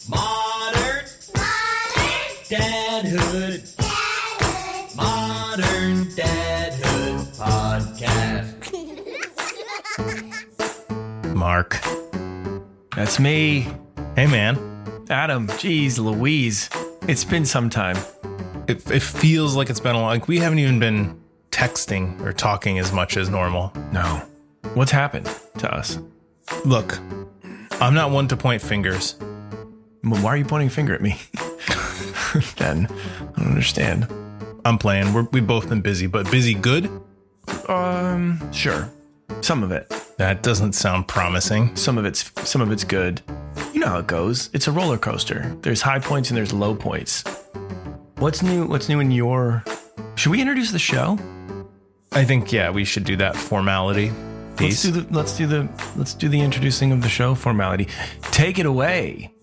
Modern Dadhood. Modern Dadhood podcast. Marc. That's me. Hey, man. Adam. Jeez Louise. It's been some time. It feels like it's been a long... Like we haven't even been texting or talking as much as normal. No. What's happened to us? Look, I'm not one to point fingers. Well, why are you pointing a finger at me? Then I don't understand. I'm playing. We've both been busy, but busy good? Sure. Some of it. That doesn't sound promising. Some of it's good. You know how it goes. It's a roller coaster. There's high points and there's low points. What's new in your... Should we introduce the show? I think, yeah, we should do that formality piece. Let's do the introducing of the show formality. Take it away.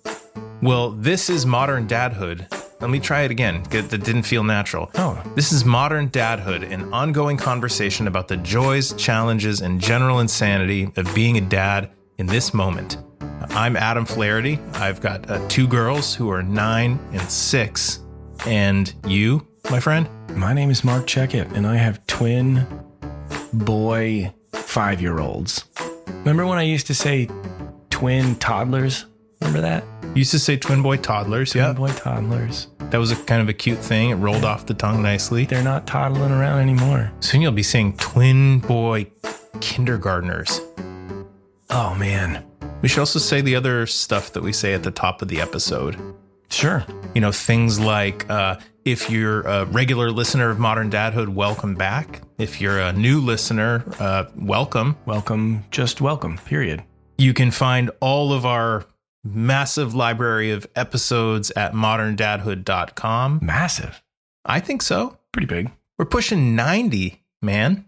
Well, this is Modern Dadhood. Let me try it again. That didn't feel natural. Oh. This is Modern Dadhood, an ongoing conversation about the joys, challenges, and general insanity of being a dad in this moment. I'm Adam Flaherty. I've got two girls who are 9 and 6. And you, my friend? My name is Marc Checkett, and I have twin boy 5-year-olds. Remember when I used to say twin toddlers? Remember that? You used to say twin boy toddlers, Twin boy toddlers. That was a kind of a cute thing. It rolled off the tongue nicely. They're not toddling around anymore. Soon you'll be saying twin boy kindergartners. Oh, man. We should also say the other stuff that we say at the top of the episode. Sure. You know, things like if you're a regular listener of Modern Dadhood, welcome back. If you're a new listener, welcome. Welcome, just welcome, period. You can find all of our massive library of episodes at moderndadhood.com. Massive. I think so. Pretty big. We're pushing 90, man.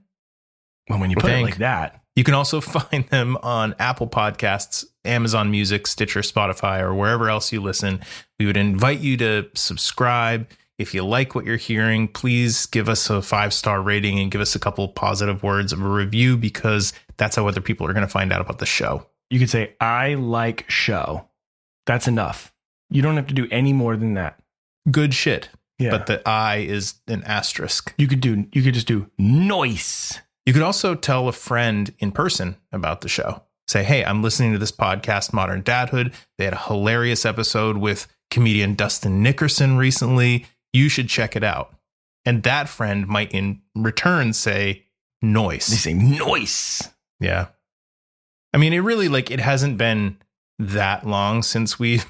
Well, when you put it like that. You can also find them on Apple Podcasts, Amazon Music, Stitcher, Spotify, or wherever else you listen. We would invite you to subscribe. If you like what you're hearing, please give us a 5-star rating and give us a couple positive words of a review, because that's how other people are going to find out about the show. You could say, I like show. That's enough. You don't have to do any more than that. Good shit. Yeah. But the I is an asterisk. You could just do noise. You could also tell a friend in person about the show. Say, hey, I'm listening to this podcast, Modern Dadhood. They had a hilarious episode with comedian Dustin Nickerson recently. You should check it out. And that friend might in return say noise. They say noise. Yeah. I mean, it really, it hasn't been that long since we've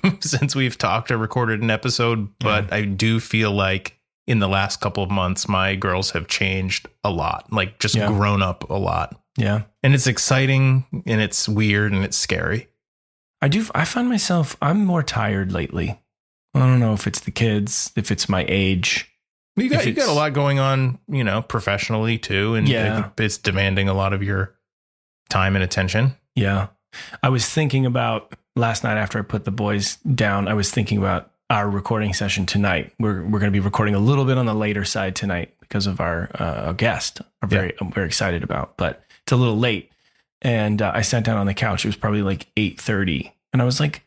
talked or recorded an episode, but I do feel like in the last couple of months, my girls have changed a lot, grown up a lot. Yeah. And it's exciting and it's weird and it's scary. I find myself, I'm more tired lately. I don't know if it's the kids, if it's my age. You got a lot going on, professionally too. And it's demanding a lot of your time and attention. Yeah. I was thinking about last night after I put the boys down, I was thinking about our recording session tonight. We're going to be recording a little bit on the later side tonight because of our guest. I'm very excited about, but it's a little late. And I sat down on the couch. It was probably like 8:30. And I was like,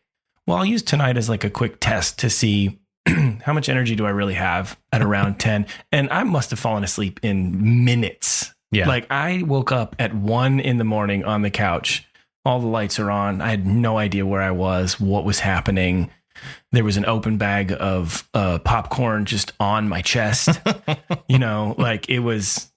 well, I'll use tonight as like a quick test to see how much energy do I really have at around 10. And I must have fallen asleep in minutes. Yeah. Like I woke up at 1 a.m. on the couch. All the lights are on. I had no idea where I was, what was happening. There was an open bag of popcorn just on my chest. It was,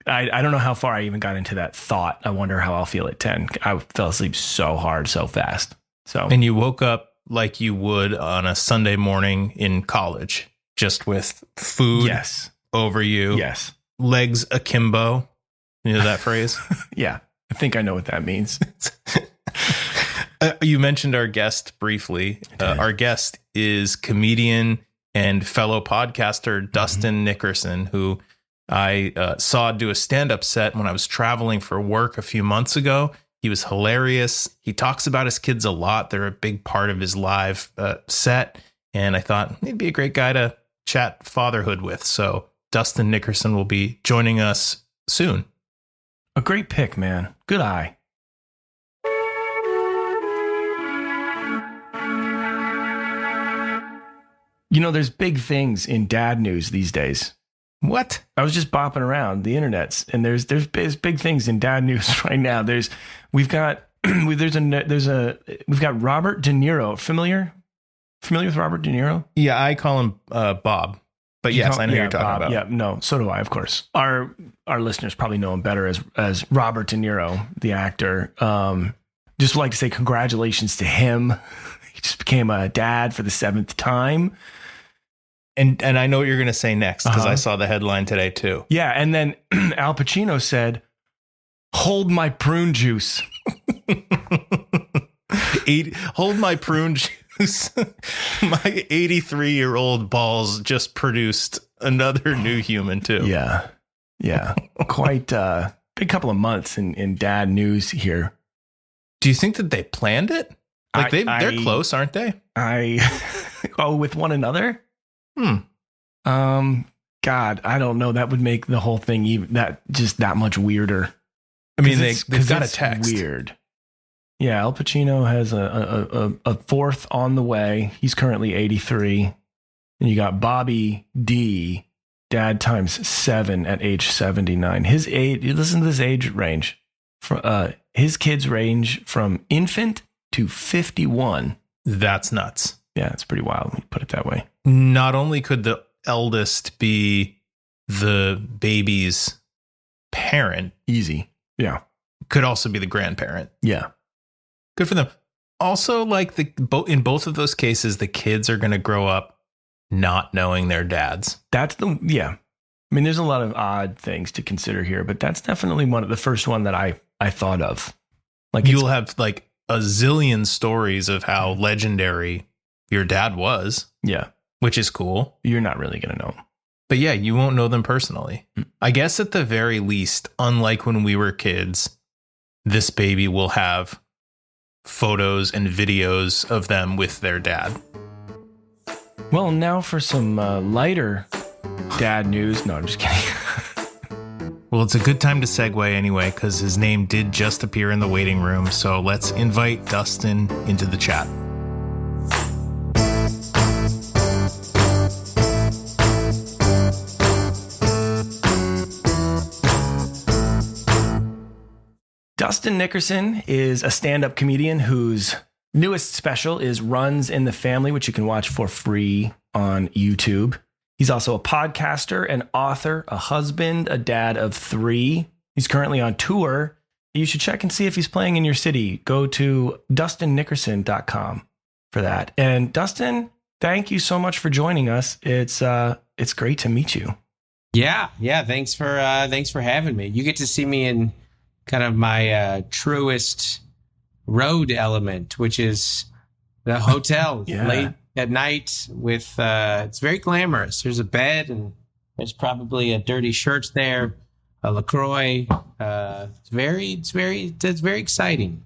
I don't know how far I even got into that thought. I wonder how I'll feel at 10. I fell asleep so hard, so fast. And you woke up like you would on a Sunday morning in college, just with food over you. Yes. Legs akimbo. You know that phrase? Yeah. I think I know what that means. You mentioned our guest briefly. Our guest is comedian and fellow podcaster Dustin Nickerson, who I saw do a stand-up set when I was traveling for work a few months ago. He was hilarious. He talks about his kids a lot. They're a big part of his live set. And I thought he'd be a great guy to chat fatherhood with. So Dustin Nickerson will be joining us soon. A great pick, man. Good eye. there's big things in dad news these days. What? I was just bopping around the internets, and there's big things in dad news right now. We've got Robert De Niro. Familiar with Robert De Niro? Yeah, I call him Bob. But yes, I know who you're talking Bob, about. Yeah, no, so do I, of course. Our listeners probably know him better as Robert De Niro, the actor. Just would like to say congratulations to him. He just became a dad for the 7th time. And I know what you're going to say next, because I saw the headline today too. Yeah, and then Al Pacino said, "Hold my prune juice." Hold my prune juice. My 83-year-old balls just produced another new human too. Yeah. Quite a big couple of months in dad news here. Do you think that they planned it? Like they're close, aren't they? With one another? God, I don't know. That would make the whole thing that much weirder. I mean, they've got a text. Weird. Yeah, Al Pacino has a 4th on the way. He's currently 83. And you got Bobby D, dad times 7 at age 79. His age, listen to this age range. His kids range from infant to 51. That's nuts. Yeah, it's pretty wild when you put it that way. Not only could the eldest be the baby's parent, easy. Yeah. Could also be the grandparent. Yeah. Good for them. Also, like in both of those cases, the kids are going to grow up not knowing their dads. I mean, there's a lot of odd things to consider here, but that's definitely the first one that I thought of. Like you'll have like a zillion stories of how legendary your dad was. Yeah. Which is cool. You're not really going to know. But yeah, you won't know them personally. I guess at the very least, unlike when we were kids, this baby will have photos and videos of them with their dad. Well, now for some lighter dad news. No, I'm just kidding. Well, it's a good time to segue anyway, because his name did just appear in the waiting room. So let's invite Dustin into the chat. Dustin Nickerson is a stand-up comedian whose newest special is Runs in the Family, which you can watch for free on YouTube. He's also a podcaster, an author, a husband, a dad of 3. He's currently on tour. You should check and see if he's playing in your city. Go to DustinNickerson.com for that. And Dustin, thank you so much for joining us. It's great to meet you. Yeah. Thanks for having me. You get to see me in kind of my truest road element, which is the hotel late at night with it's very glamorous. There's a bed and there's probably a dirty shirt there, a LaCroix. It's very exciting.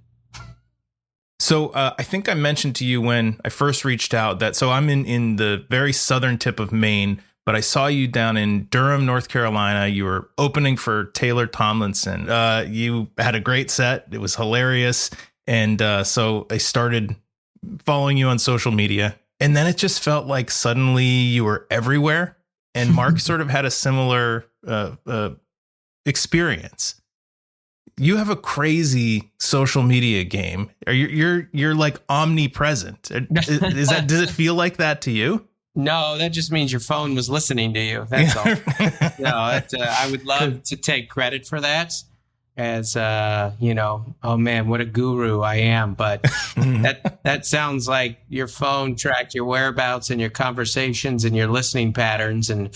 So I think I mentioned to you when I first reached out that so I'm in the very southern tip of Maine, but I saw you down in Durham, North Carolina. You were opening for Taylor Tomlinson. You had a great set. It was hilarious. And so I started following you on social media. And then it just felt like suddenly you were everywhere. And Marc sort of had a similar experience. You have a crazy social media game. You're like omnipresent. Does it feel like that to you? No, that just means your phone was listening to you. That's all. I would love to take credit for that as, oh man, what a guru I am. But that sounds like your phone tracked your whereabouts and your conversations and your listening patterns. And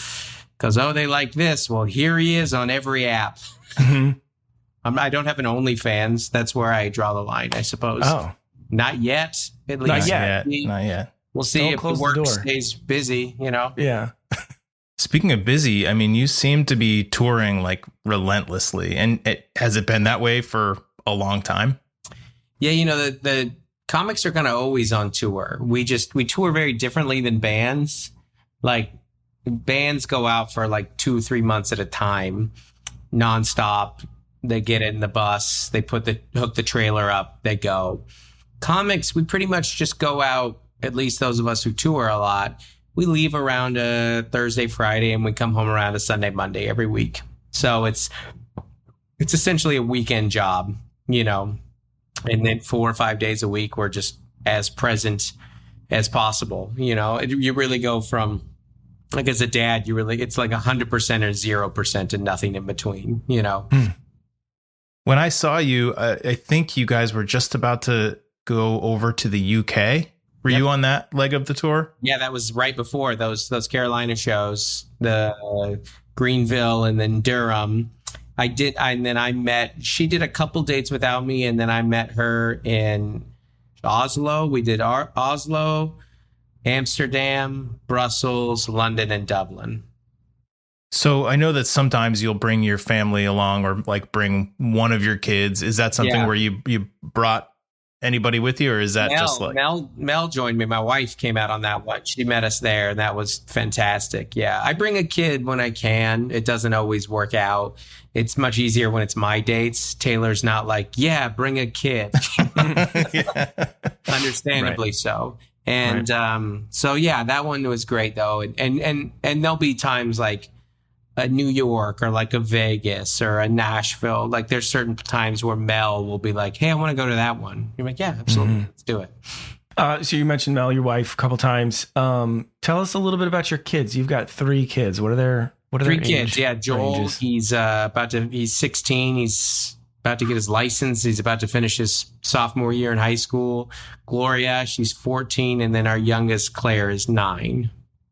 because, they like this. Well, here he is on every app. Mm-hmm. I don't have an OnlyFans. That's where I draw the line, I suppose. Oh, not yet. At least not yet. We'll see if the work stays busy, Yeah. Speaking of busy, I mean, you seem to be touring like relentlessly. And has it been that way for a long time? Yeah, the comics are kind of always on tour. We tour very differently than bands. Like bands go out for like 2-3 months at a time, nonstop. They get in the bus, they hook the trailer up, they go. Comics, we pretty much just go out. At least those of us who tour a lot, we leave around a Thursday, Friday, and we come home around a Sunday, Monday every week. So it's essentially a weekend job, you know, and then 4 or 5 days a week, we're just as present as possible. You know, you really go from, like, as a dad, it's like 100% or 0% and nothing in between, you know. When I saw you, I think you guys were just about to go over to the UK. Were you on that leg of the tour? Yeah, that was right before those Carolina shows, the Greenville and then Durham. She did a couple dates without me, and then I met her in Oslo. We did Oslo, Amsterdam, Brussels, London, and Dublin. So I know that sometimes you'll bring your family along, or like bring one of your kids. Is that something where you brought anybody with you, or is that just like Mel joined me? My wife came out on that one. She met us there, and that was fantastic. Yeah, I bring a kid when I can. It doesn't always work out. It's much easier when it's my dates. Taylor's not like, yeah, bring a kid. Understandably so. And so yeah, that one was great though. And there'll be times like a New York or like a Vegas or a Nashville. Like there's certain times where Mel will be like, hey, I want to go to that one. You're like, yeah, absolutely. Let's do it. So you mentioned Mel, your wife, a couple times. Tell us a little bit about your kids. You've got 3 kids. What are their 3 kids? Yeah. Joel, ranges? He's 16. He's about to get his license. He's about to finish his sophomore year in high school. Gloria, she's 14. And then our youngest, Claire, is 9.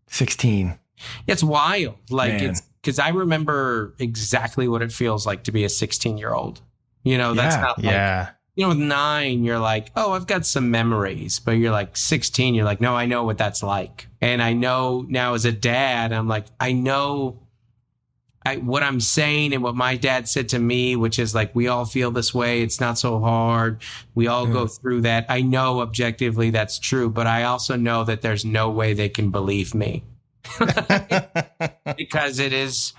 16. It's wild. Like it's, because I remember exactly what it feels like to be a 16-year-old. You know, that's not like, you know, with 9, you're like, oh, I've got some memories. But you're like 16, you're like, no, I know what that's like. And I know now as a dad, I'm like, I know what I'm saying and what my dad said to me, which is like, we all feel this way. It's not so hard. We all go through that. I know objectively that's true, but I also know that there's no way they can believe me. Because it is,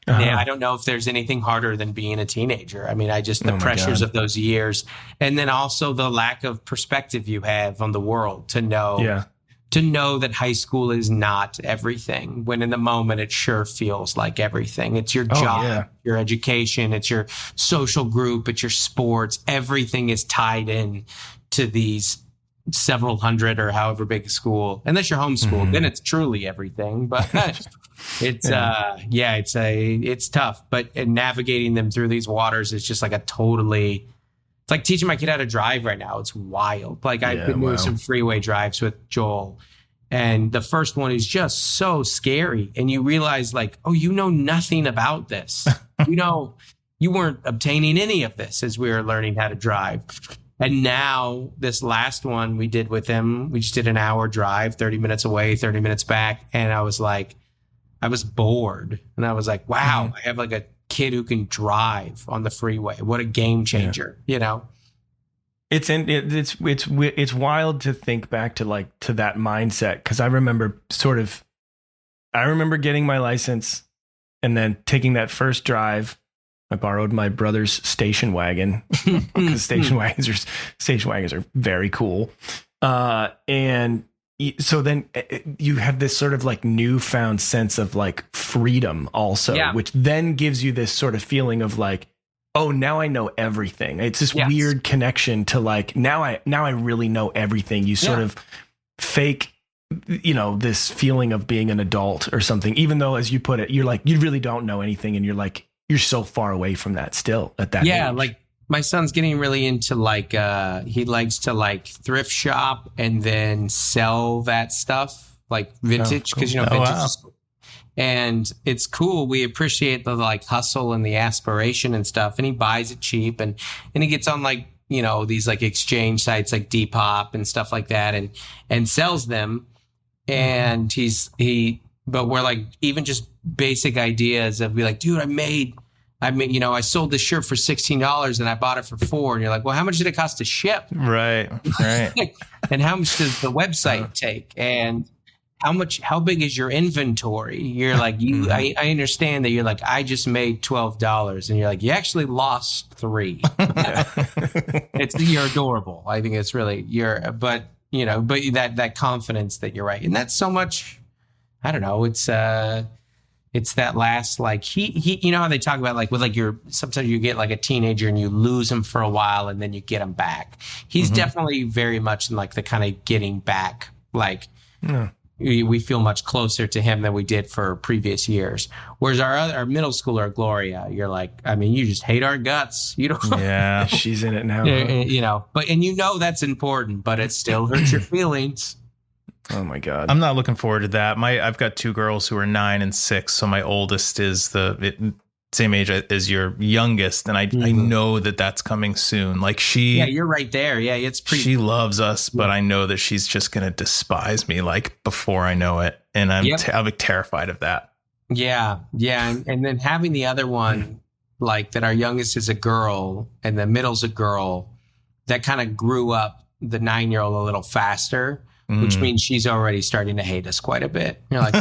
I don't know if there's anything harder than being a teenager. I mean, the pressures of those years, and then also the lack of perspective you have on the world to know that high school is not everything, when in the moment it sure feels like everything. It's your job, your education, it's your social group, it's your sports. Everything is tied in to these several hundred or however big a school, unless you're homeschooled, then it's truly everything. But it's it's tough. But navigating them through these waters is just like it's like teaching my kid how to drive right now. It's wild. Like I've been doing some freeway drives with Joel, and the first one is just so scary. And you realize like, oh, you know nothing about this. You weren't obtaining any of this as we were learning how to drive. And now this last one we did with him, we just did an hour drive, 30 minutes away, 30 minutes back. And I was bored. And I was like, wow, I have like a kid who can drive on the freeway. What a game changer, you know? It's wild to think back to that mindset. Cause I remember getting my license and then taking that first drive. I borrowed my brother's station wagon because station wagons are very cool. And so then you have this sort of like newfound sense of like freedom also, which then gives you this sort of feeling of like, oh, now I know everything. It's this weird connection to like, now I really know everything. You sort of fake, you know, this feeling of being an adult or something, even though, as you put it, you're like, you really don't know anything. And you're like, you're so far away from that still at that age. Like my son's getting really into like, he likes to like thrift shop and then sell that stuff like vintage. Cause you know, vintage is cool. And it's cool. We appreciate the like hustle and the aspiration and stuff. And he buys it cheap and he gets on like, you know, these like exchange sites like Depop and stuff like that and sells them. And but we're like, even just basic ideas of be like, dude, I sold this shirt for $16 and I bought it for $4. And you're like, well, how much did it cost to ship? Right. And how much does the website take? And how big is your inventory? You're like, I understand that you're like, I just made $12. And you're like, you actually lost $3. You're adorable. I think it's really, but that confidence that you're right. And that's so much I don't know. It's that last, like he you know how they talk about like with like sometimes you get like a teenager and you lose them for a while and then you get them back. He's definitely very much in like the kind of getting back, like we feel much closer to him than we did for previous years. Whereas our middle schooler, Gloria, you're like, I mean, you just hate our guts. You don't. Yeah, she's in it now. You know, and you know that's important, but it still hurts your feelings. Oh my God. I'm not looking forward to that. I've got 2 girls who are 9 and 6. So my oldest is the same age as your youngest. And I know that that's coming soon. Like yeah, you're right there. Yeah. It's pretty. She loves us, but I know that she's just going to despise me like before I know it. And I'm terrified of that. Yeah. Yeah. And then having the other one, like that our youngest is a girl and the middle's a girl, that kind of grew up the 9-year-old a little faster. Which means she's already starting to hate us quite a bit. You're like,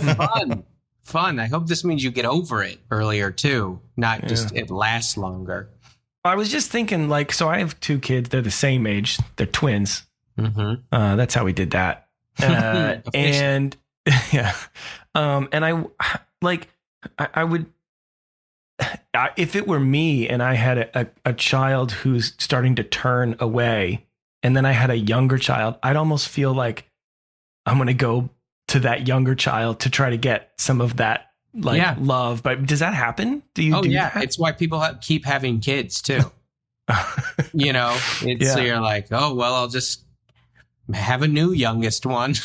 fun. I hope this means you get over it earlier too, not just it lasts longer. I was just thinking, like, so I have 2 kids. They're the same age. They're twins. That's how we did that. And yeah. And I would, if it were me and I had a child who's starting to turn away, and then I had a younger child, I'd almost feel like I'm going to go to that younger child to try to get some of that love. But does that happen? Do you do that? It's why people keep having kids too. You know, so you're like, oh, well, I'll just have a new youngest one.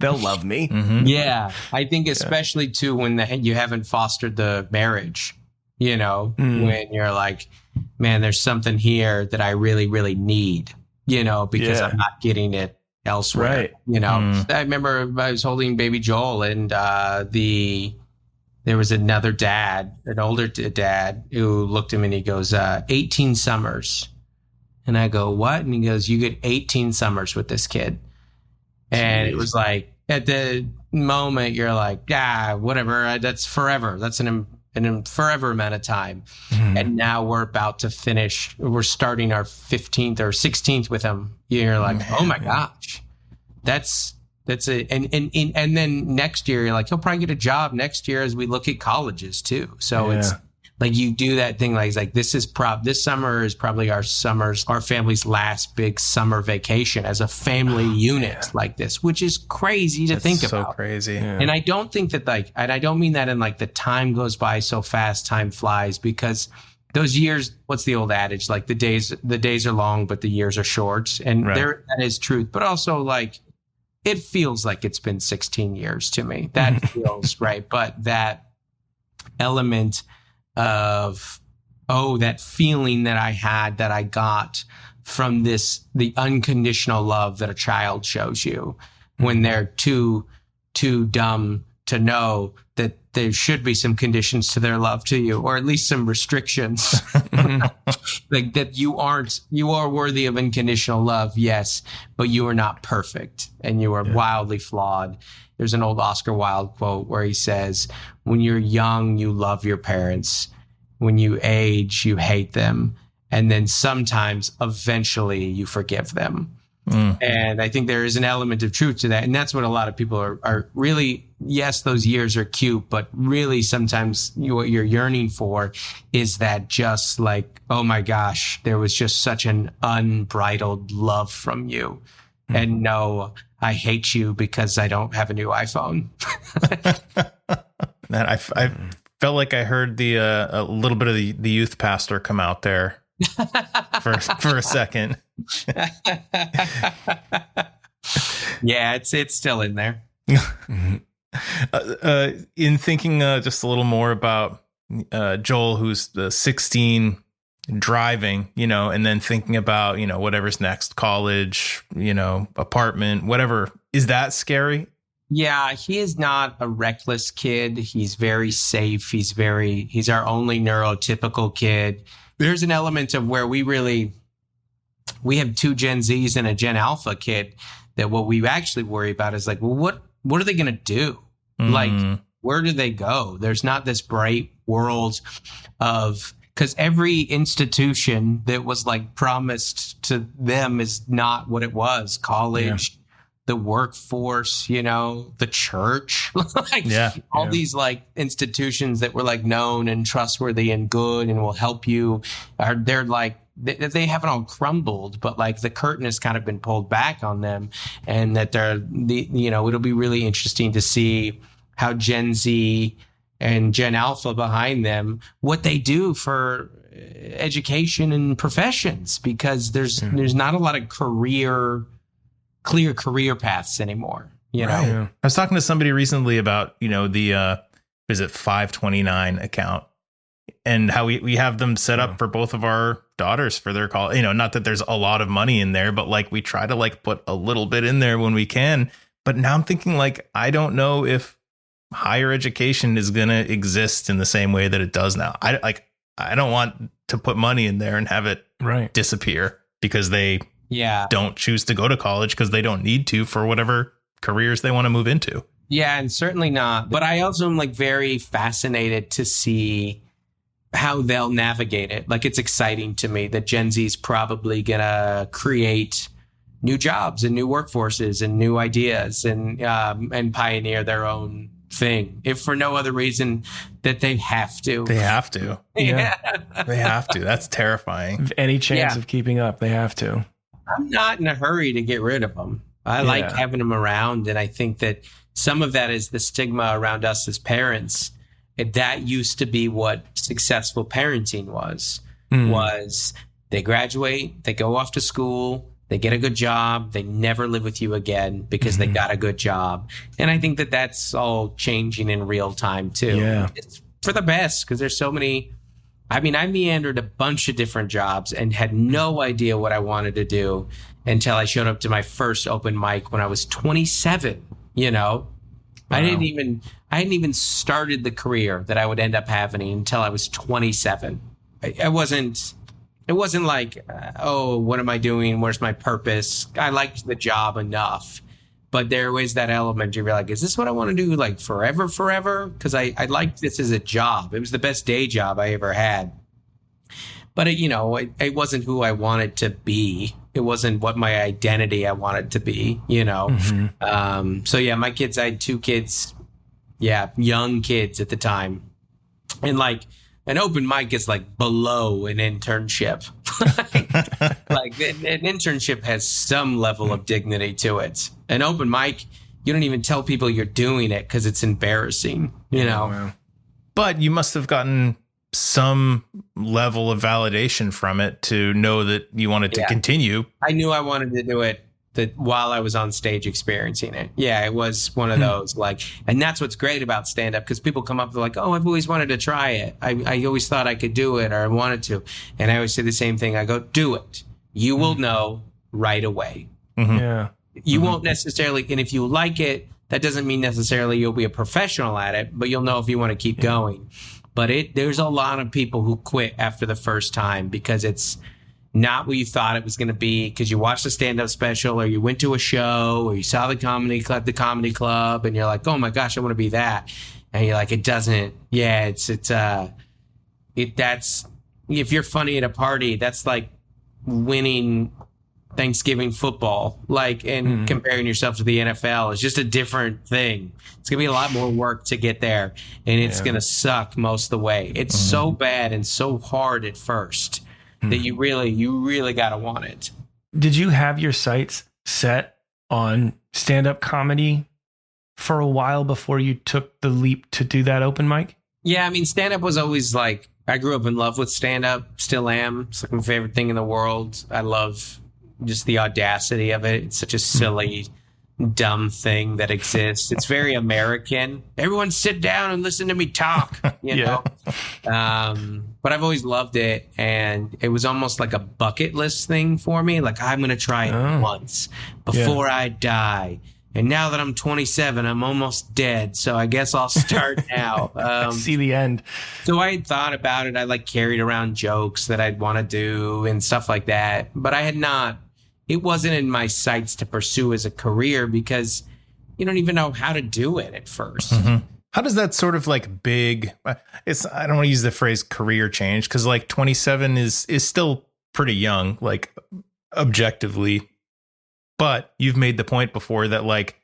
They'll love me. Yeah. I think especially too, when you haven't fostered the marriage, you know, when you're like, man, there's something here that I really, really need, you know, because I'm not getting it elsewhere. Right. You know, I remember I was holding baby Joel and there was another dad, an older dad, who looked at me and he goes, 18 summers. And I go, what? And he goes, you get 18 summers with this kid. And it was like, at the moment, you're like, whatever, that's forever. That's an forever amount of time. And now we're about to finish. We're starting our 15th or 16th with him. You're like, oh my gosh, that's it. And then next year, you're like, he'll probably get a job next year as we look at colleges too. So it's like, you do that thing. Like this summer is probably our family's last big summer vacation as a family unit like this, which is crazy to think about. So crazy. Yeah. And I don't think that and I don't mean that in like the time goes by so fast, time flies, because those years, what's the old adage? Like the days are long, but the years are short. And that is truth. But also like, it feels like it's been 16 years to me. That feels right. But that element of, that feeling that I had, that I got from the unconditional love that a child shows you when they're too dumb to know that there should be some conditions to their love to you, or at least some restrictions. Like that you are worthy of unconditional love, yes, but you are not perfect and you are wildly flawed. There's an old Oscar Wilde quote where he says, when you're young, you love your parents. When you age, you hate them. And then sometimes, eventually, you forgive them. And I think there is an element of truth to that. And that's what a lot of people are really, yes, those years are cute, but really sometimes what you're yearning for is that just like, oh my gosh, there was just such an unbridled love from you. And no, I hate you because I don't have a new iPhone. Man, I felt like I heard a little bit of the youth pastor come out there for a second. Yeah, it's still in there. In thinking just a little more about Joel, who's 16, driving, and then thinking about, whatever's next, college, apartment, whatever. Is that scary? Yeah, he is not a reckless kid. He's very safe. He's our only neurotypical kid. There's an element of where we have 2 Gen Zs and a Gen Alpha kid, that what we actually worry about is like, well, what are they going to do? Like, where do they go? There's not this bright world because every institution that was like promised to them is not what it was. College, the workforce, the church, these like institutions that were like known and trustworthy and good and will help you they're like, they haven't all crumbled, but like the curtain has kind of been pulled back on them, and that it'll be really interesting to see how Gen Z and Gen Alpha behind them, what they do for education and professions, because there's not a lot of clear career paths anymore. Right. I was talking to somebody recently about, the is it 529 account, and how we have them set up for both of our daughters for their college. Not that there's a lot of money in there, but like we try to like put a little bit in there when we can. But now I'm thinking like, I don't know if higher education is going to exist in the same way that it does now. I don't want to put money in there and have it disappear because they don't choose to go to college because they don't need to for whatever careers they want to move into. Yeah, and certainly not. But I also am like very fascinated to see how they'll navigate it. Like, it's exciting to me that Gen Z is probably going to create new jobs and new workforces and new ideas and pioneer their own thing, if for no other reason that they have to. They have to. Yeah. They have to. That's terrifying. If any chance of keeping up, they have to. I'm not in a hurry to get rid of them. I like having them around, and I think that some of that is the stigma around us as parents. That used to be what successful parenting was they graduate, they go off to school, they get a good job, they never live with you again because they got a good job. And I think that that's all changing in real time too. Yeah. It's for the best, because there's so many. I mean, I meandered a bunch of different jobs and had no idea what I wanted to do until I showed up to my first open mic when I was 27, Wow. I hadn't even started the career that I would end up having until I was 27. It wasn't like, what am I doing? Where's my purpose? I liked the job enough, but there was that element. You're like, is this what I want to do? Like forever? Because I liked this as a job. It was the best day job I ever had. But it wasn't who I wanted to be. It wasn't what my identity I wanted to be, So yeah, my kids, I had 2 kids, young kids at the time. And like an open mic is like below an internship. Like an internship has some level of dignity to it. An open mic, you don't even tell people you're doing it because it's embarrassing, Wow. But you must have gotten some level of validation from it to know that you wanted to continue. I knew I wanted to do it while I was on stage experiencing it. Yeah, it was one of those and that's what's great about stand up, because people come up, they're like, oh, I've always wanted to try it. I always thought I could do it, or I wanted to. And I always say the same thing. I go, do it. You will know right away. Yeah. You won't necessarily, and if you like it, that doesn't mean necessarily you'll be a professional at it, but you'll know if you want to keep going. But there's a lot of people who quit after the first time because it's not what you thought it was going to be, because you watched a stand-up special, or you went to a show, or you saw the comedy club, and you're like, oh my gosh, I want to be that. And you're like, it doesn't. Yeah, that's, if you're funny at a party, that's like winning Thanksgiving football, and comparing yourself to the NFL is just a different thing. It's gonna be a lot more work to get there, and it's gonna suck most of the way. It's so bad and so hard at first that you really gotta want it. Did you have your sights set on stand-up comedy for a while before you took the leap to do that open mic? Yeah, I mean, stand-up was always like, I grew up in love with stand-up, still am. It's like my favorite thing in the world. I love just the audacity of it. It's such a silly, dumb thing that exists. It's very American. Everyone sit down and listen to me talk, you know? But I've always loved it. And it was almost like a bucket list thing for me. Like, I'm going to try it once before I die. And now that I'm 27, I'm almost dead. So I guess I'll start now. See the end. So I had thought about it. I carried around jokes that I'd want to do and stuff like that. But I had not, it wasn't in my sights to pursue as a career, because you don't even know how to do it at first. How does that sort of big, I don't want to use the phrase career change, because 27 is still pretty young, objectively. But you've made the point before that, like,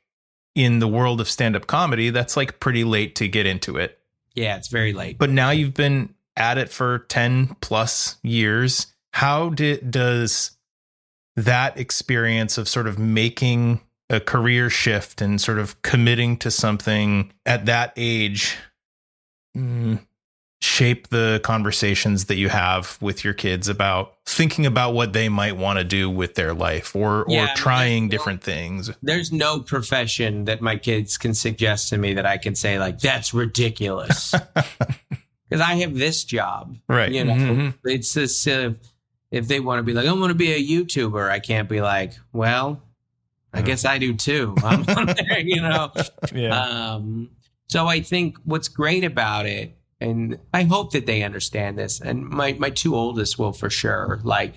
in the world of stand-up comedy, that's like pretty late to get into it. Yeah, it's very late. But now you've been at it for 10 plus years. How does that experience of sort of making a career shift and sort of committing to something at that age shape the conversations that you have with your kids about thinking about what they might want to do with their life or trying different things? There's no profession that my kids can suggest to me that I can say, like, that's ridiculous. Because I have this job. Right. You know, it's this, if they want to be like, I want to be a YouTuber, I can't be like, well, I guess I do too. I'm on there, you know? Yeah. So I think what's great about it, and I hope that they understand this, and my two oldest will for sure, like,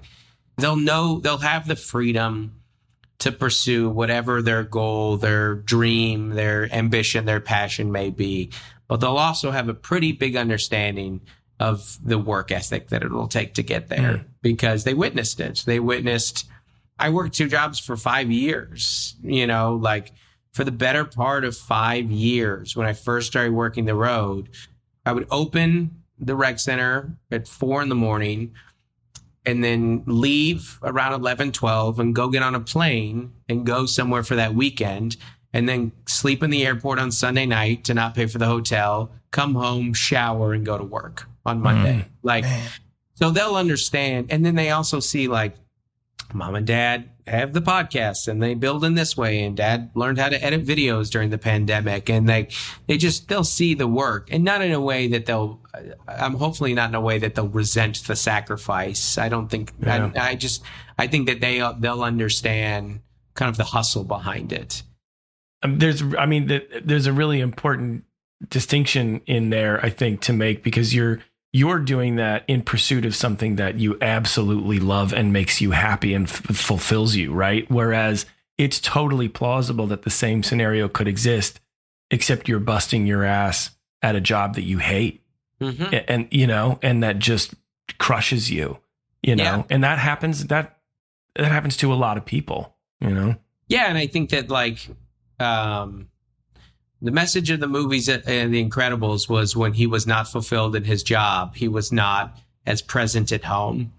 they'll have the freedom to pursue whatever their goal, their dream, their ambition, their passion may be. But they'll also have a pretty big understanding of the work ethic that it will take to get there because they witnessed it. I worked 2 jobs for 5 years, you know, like for the better part of 5 years. When I first started working the road, I would open the rec center at 4 a.m. and then leave around 11, 12 and go get on a plane and go somewhere for that weekend, and then sleep in the airport on Sunday night to not pay for the hotel, come home, shower, and go to work on Monday. So they'll understand. And then they also see, like, mom and dad have the podcast and they build in this way, and dad learned how to edit videos during the pandemic, and they'll see the work, and not in a way that hopefully not in a way that they'll resent the sacrifice. I don't think, I think that they'll understand kind of the hustle behind it. There's a really important distinction in there, I think, to make, because you're doing that in pursuit of something that you absolutely love and makes you happy and fulfills you, right? Whereas it's totally plausible that the same scenario could exist, except you're busting your ass at a job that you hate, and you know, and that just crushes you, you know, and that happens to a lot of people, you know. Yeah, and I think that, like, the message of the movies and The Incredibles was when he was not fulfilled in his job, he was not as present at home.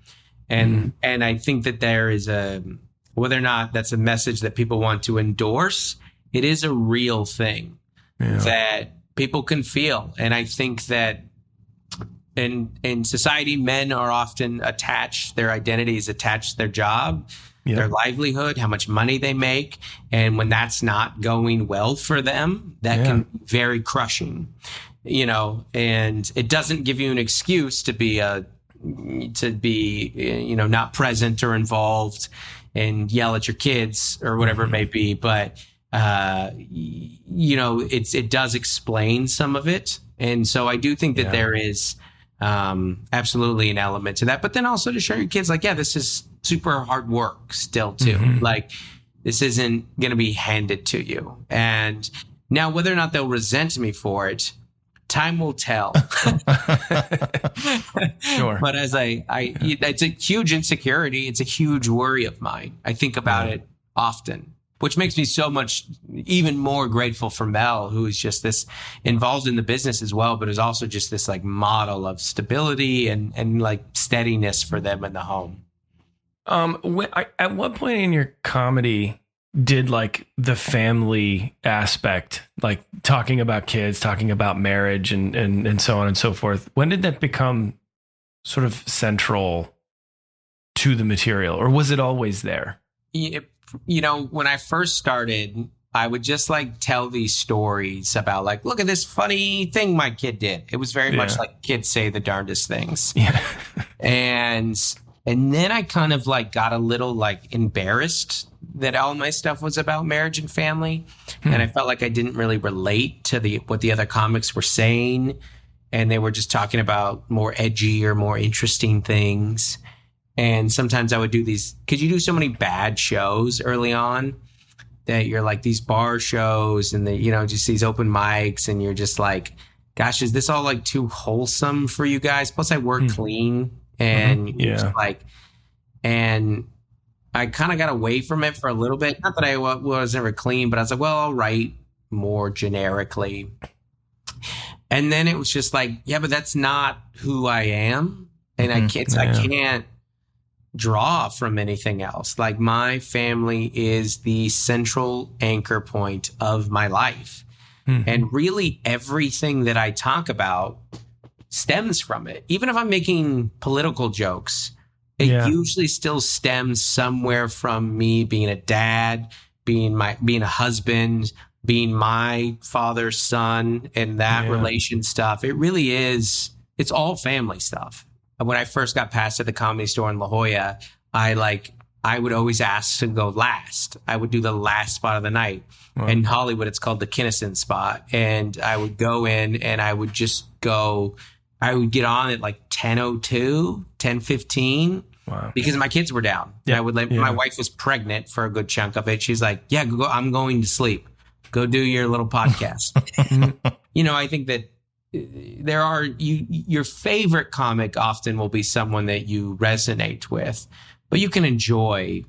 And I think that there is whether or not that's a message that people want to endorse, it is a real thing that people can feel. And I think that in society, men are often their identity is attached to their job, their livelihood, how much money they make. And when that's not going well for them, that can be very crushing, you know, and it doesn't give you an excuse to be, you know, not present or involved and yell at your kids or whatever it may be. But, you know, it does explain some of it. And so I do think that there is absolutely an element to that, but then also to show your kids, like, this is super hard work still too. Like, this isn't going to be handed to you. And now whether or not they'll resent me for it, time will tell. Sure. But as it's a huge insecurity. It's a huge worry of mine. I think about it often, which makes me so much even more grateful for Mel, who is just this involved in the business as well, but is also just this, like, model of stability and like steadiness for them in the home. At what point in your comedy did, like, the family aspect, like talking about kids, talking about marriage and so on and so forth, when did that become sort of central to the material, or was it always there? You know, when I first started, I would just, like, tell these stories about, like, look at this funny thing my kid did. It was very much like kids say the darndest things. Yeah. And then I kind of, like, got a little, like, embarrassed that all my stuff was about marriage and family. And I felt like I didn't really relate to what the other comics were saying. And they were just talking about more edgy or more interesting things. And sometimes I would do these, because you do so many bad shows early on that you're like these bar shows and you know, just these open mics, and you're just like, gosh, is this all, like, too wholesome for you guys? Plus I work clean and just, like, and I kind of got away from it for a little bit. Not that I was never clean, but I was like, well, I'll write more generically. And then it was just like, yeah, but that's not who I am. And I can't draw from anything else. Like, my family is the central anchor point of my life. And really everything that I talk about stems from it. Even if I'm making political jokes, it usually still stems somewhere from me being a dad, being a husband, being my father's son, and that relation stuff. It really is. It's all family stuff. When I first got passed at the Comedy Store in La Jolla, I would always ask to go last. I would do the last spot of the night. Wow. In Hollywood, it's called the Kinnison spot. And I would go in and I would just go, I would get on at like 10:02, 10:15. Wow. Because my kids were down. Yeah. My wife was pregnant for a good chunk of it. She's like, yeah, go, I'm going to sleep. Go do your little podcast. I think that there are your favorite comic often will be someone that you resonate with, but you can enjoy.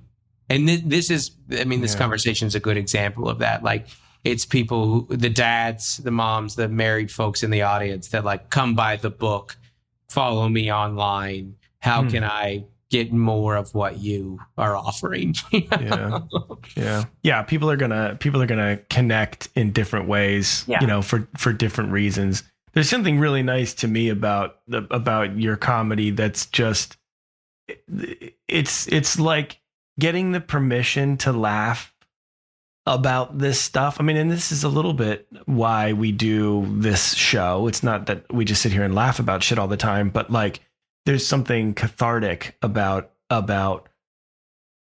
And this conversation is a good example of that. Like, it's people, the dads, the moms, the married folks in the audience that like come by the book, follow me online. How can I get more of what you are offering? Yeah. People are gonna connect in different ways, for different reasons. There's something really nice to me about your comedy. That's just, it's like getting the permission to laugh about this stuff. I mean, and this is a little bit why we do this show. It's not that we just sit here and laugh about shit all the time, but like, there's something cathartic about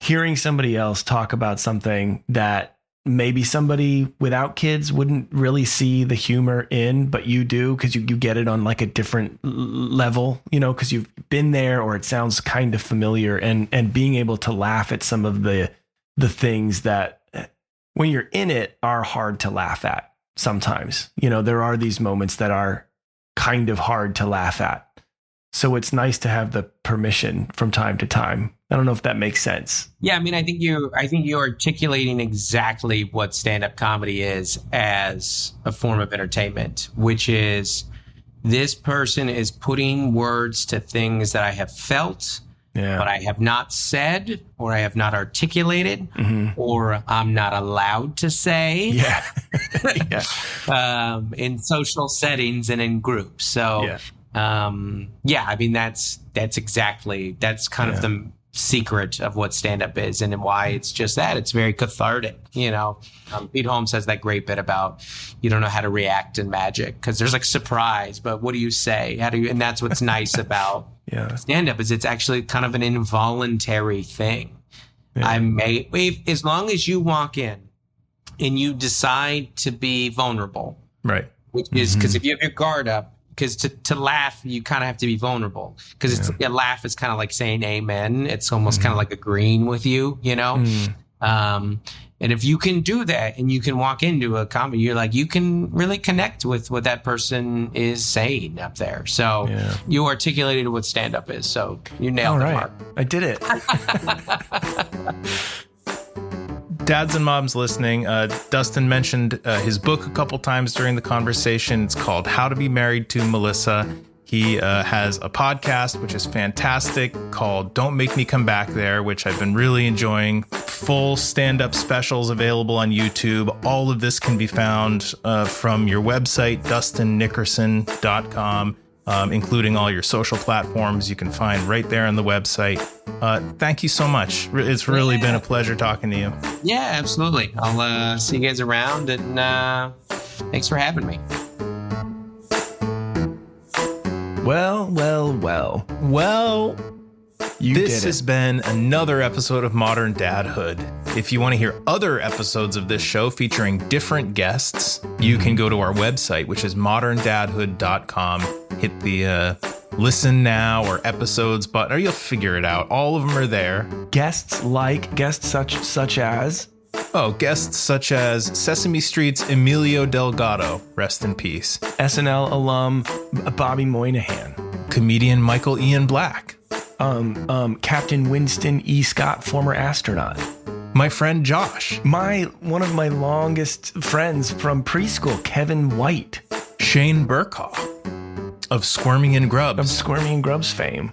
hearing somebody else talk about something that maybe somebody without kids wouldn't really see the humor in, but you do, because you get it on like a different level, because you've been there, or it sounds kind of familiar, and being able to laugh at some of the things that when you're in it are hard to laugh at sometimes. There are these moments that are kind of hard to laugh at. So it's nice to have the permission from time to time. I don't know if that makes sense. Yeah, I mean, I think you're articulating exactly what stand-up comedy is as a form of entertainment, which is this person is putting words to things that I have felt, but I have not said, or I have not articulated, or I'm not allowed to say. In social settings and in groups. So. I mean, that's kind of the secret of what stand-up is, and why it's just that. It's very cathartic, Pete Holmes has that great bit about you don't know how to react in magic, because there's like surprise, but what do you say? And that's what's nice about stand-up, is it's actually kind of an involuntary thing. As long as you walk in and you decide to be vulnerable, right? Which is, because if you have your guard up, because to laugh, you kind of have to be vulnerable, because a laugh is kind of like saying amen. It's almost kind of like agreeing with you, and if you can do that and you can walk into a comedy, you're like, you can really connect with what that person is saying up there. So you articulated what stand-up is. So you nailed it, Marc. I did it. Dads and moms listening, Dustin mentioned his book a couple times during the conversation. It's called How to Be Married to Melissa. He has a podcast, which is fantastic, called Don't Make Me Come Back There, which I've been really enjoying. Full stand-up specials available on YouTube. All of this can be found from your website, DustinNickerson.com. Including all your social platforms. You can find right there on the website. Thank you so much. It's really been a pleasure talking to you. Yeah, absolutely. I'll see you guys around, and thanks for having me. Well, this has been another episode of Modern Dadhood. If you want to hear other episodes of this show featuring different guests, you can go to our website, which is moderndadhood.com. Hit the listen now or episodes button, or you'll figure it out. All of them are there. Guests such as? Oh, guests such as Sesame Street's Emilio Delgado, rest in peace. SNL alum Bobby Moynihan. Comedian Michael Ian Black. Captain Winston E. Scott, former astronaut. My friend Josh. One of my longest friends from preschool, Kevin White. Shane Burkoff of Squirming and Grubs. Of Squirming and Grubs fame.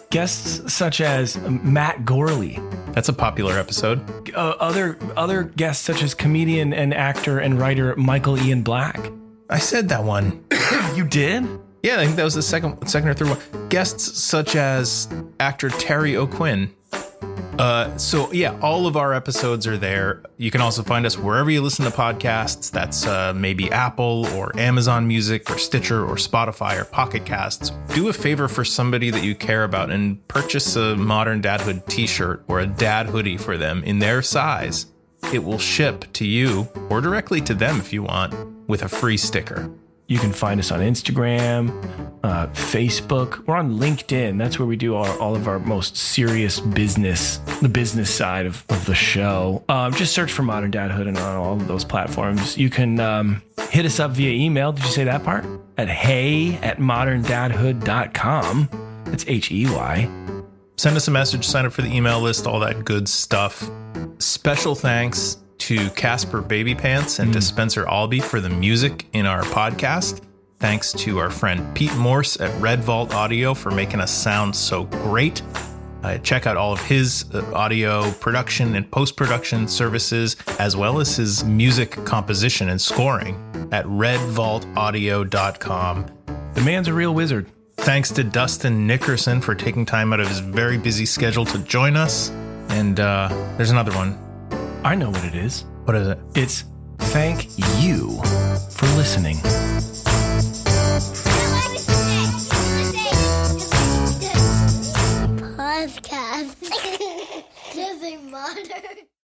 Guests such as Matt Gorley. That's a popular episode. Other guests such as comedian and actor and writer Michael Ian Black. I said that one. You did? Yeah, I think that was the second or third one. Guests such as actor Terry O'Quinn. So yeah, all of our episodes are there. You can also find us wherever you listen to podcasts. That's maybe Apple or Amazon Music or Stitcher or Spotify or Pocket Casts. Do a favor for somebody that you care about and purchase a Modern Dadhood t-shirt or a dad hoodie for them in their size. It will ship to you or directly to them if you want with a free sticker. You can find us on Instagram, Facebook. We're on LinkedIn. That's where we do all of our most serious business, the business side of the show. Just search for Modern Dadhood and on all of those platforms. You can hit us up via email. Did you say that part? At hey@moderndadhood.com. That's HEY. Send us a message, sign up for the email list, all that good stuff. Special thanks to Casper Baby Pants and to Spencer Albee for the music in our podcast. Thanks to our friend Pete Morse at Red Vault Audio for making us sound so great. Check out all of his audio production and post-production services, as well as his music composition and scoring at redvaultaudio.com. The man's a real wizard. Thanks to Dustin Nickerson for taking time out of his very busy schedule to join us. And there's another one. I know what it is. What is it? It's thank you for listening. Podcast. Just a modern.